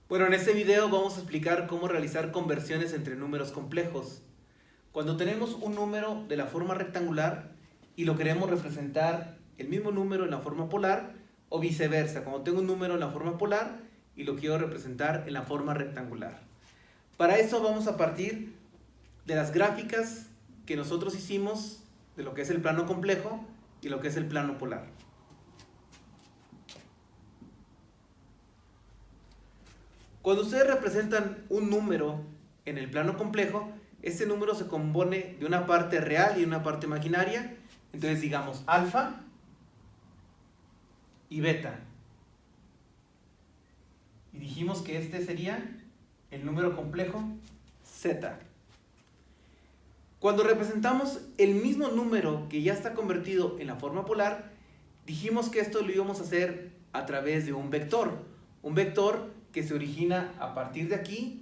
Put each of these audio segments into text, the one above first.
Bueno, en este video vamos a explicar cómo realizar conversiones entre números complejos. Cuando tenemos un número de la forma rectangular y lo queremos representar el mismo número en la forma polar, o viceversa, cuando tengo un número en la forma polar y lo quiero representar en la forma rectangular. Para eso vamos a partir de las gráficas que nosotros hicimos de lo que es el plano complejo y lo que es el plano polar. Cuando ustedes representan un número en el plano complejo, este número se compone de una parte real y una parte imaginaria. Entonces digamos alfa y beta. Y dijimos que este sería el número complejo z. Cuando representamos el mismo número que ya está convertido en la forma polar, dijimos que esto lo íbamos a hacer a través de un vector. Un vector que se origina a partir de aquí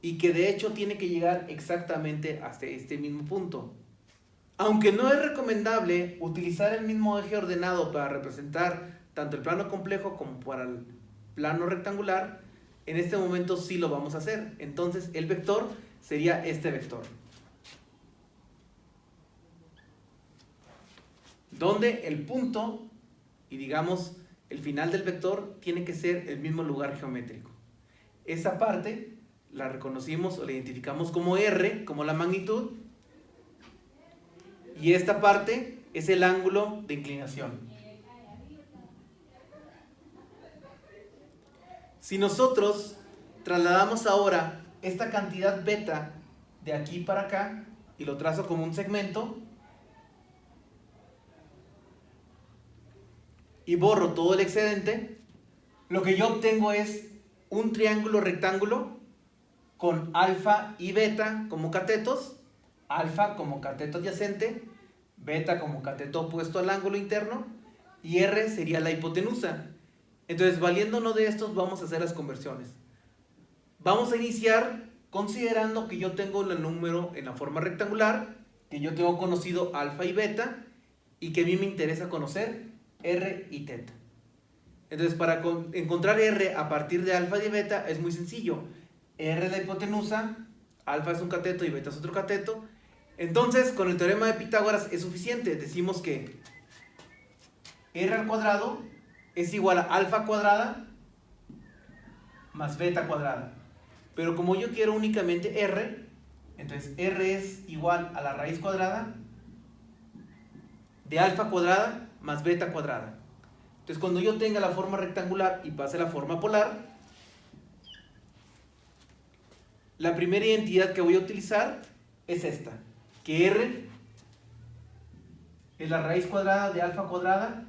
y que de hecho tiene que llegar exactamente hasta este mismo punto. Aunque no es recomendable utilizar el mismo eje ordenado para representar tanto el plano complejo como para el plano rectangular, en este momento sí lo vamos a hacer. Entonces el vector sería este vector, donde el punto y digamos el final del vector tiene que ser el mismo lugar geométrico. Esa parte la reconocimos o la identificamos como R, como la magnitud, y esta parte es el ángulo de inclinación. Si nosotros trasladamos ahora esta cantidad beta de aquí para acá y lo trazo como un segmento y borro todo el excedente, lo que yo obtengo es un triángulo rectángulo con alfa y beta como catetos, alfa como cateto adyacente, beta como cateto opuesto al ángulo interno y R sería la hipotenusa. Entonces, valiéndonos de estos, vamos a hacer las conversiones. Vamos a iniciar considerando que yo tengo el número en la forma rectangular, que yo tengo conocido alfa y beta y que a mí me interesa conocer R y teta. Entonces, para encontrar R a partir de alfa y de beta es muy sencillo. R es la hipotenusa, alfa es un cateto y beta es otro cateto. Entonces, con el teorema de Pitágoras es suficiente. Decimos que R al cuadrado es igual a alfa cuadrada más beta cuadrada. Pero como yo quiero únicamente R, entonces R es igual a la raíz cuadrada de alfa cuadrada más beta cuadrada. Entonces, cuando yo tenga la forma rectangular y pase a la forma polar, la primera identidad que voy a utilizar es esta, que R es la raíz cuadrada de alfa cuadrada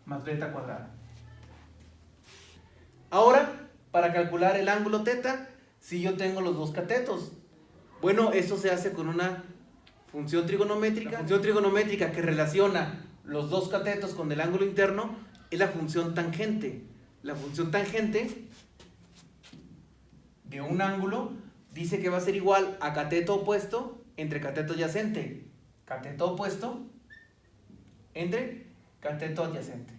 más beta cuadrada. Ahora, para calcular el ángulo teta, si yo tengo los dos catetos, bueno, esto se hace con una función trigonométrica. La función trigonométrica que relaciona los dos catetos con el ángulo interno es la función tangente. La función tangente de un ángulo dice que va a ser igual a cateto opuesto entre cateto adyacente. Cateto opuesto entre cateto adyacente.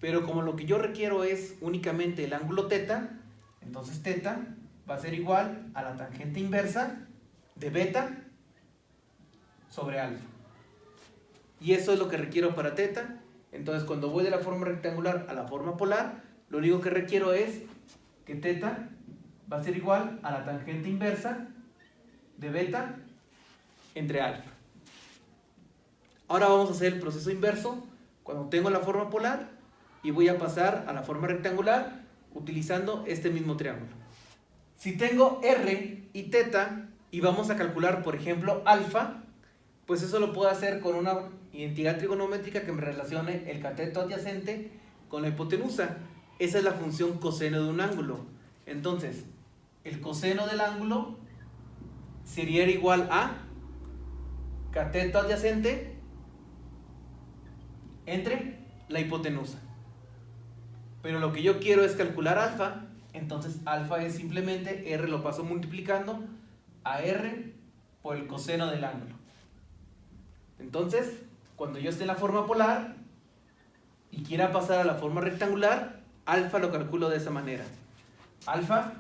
Pero como lo que yo requiero es únicamente el ángulo teta, entonces teta va a ser igual a la tangente inversa de beta sobre alfa. Y eso es lo que requiero para teta. Entonces, cuando voy de la forma rectangular a la forma polar, lo único que requiero es que teta va a ser igual a la tangente inversa de beta entre alfa. Ahora vamos a hacer el proceso inverso cuando tengo la forma polar y voy a pasar a la forma rectangular utilizando este mismo triángulo. Si tengo R y teta y vamos a calcular, por ejemplo, alfa, pues eso lo puedo hacer con una identidad trigonométrica que me relacione el cateto adyacente con la hipotenusa. Esa es la función coseno de un ángulo. Entonces, el coseno del ángulo sería igual a cateto adyacente entre la hipotenusa. Pero lo que yo quiero es calcular alfa, entonces alfa es simplemente R lo paso multiplicando a R por el coseno del ángulo. Entonces, cuando yo esté en la forma polar y quiera pasar a la forma rectangular, alfa lo calculo de esa manera. alfa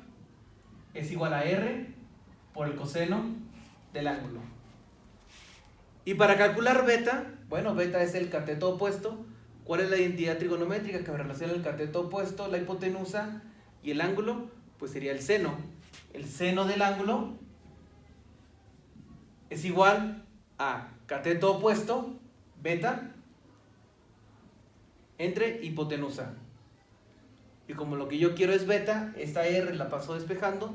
es igual a r por el coseno del ángulo. Y para calcular beta, bueno, beta es el cateto opuesto. ¿Cuál es la identidad trigonométrica que relaciona el cateto opuesto, la hipotenusa y el ángulo? Pues sería el seno. El seno del ángulo es igual a cateto opuesto, beta, entre hipotenusa. Y como lo que yo quiero es beta, esta r la paso despejando.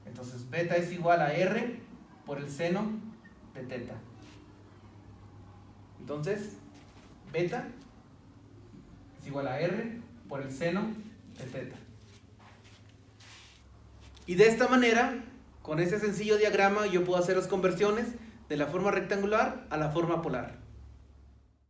Entonces beta es igual a r por el seno de teta. Entonces, beta es igual a r por el seno de teta. Y de esta manera, con este sencillo diagrama, yo puedo hacer las conversiones de la forma rectangular a la forma polar.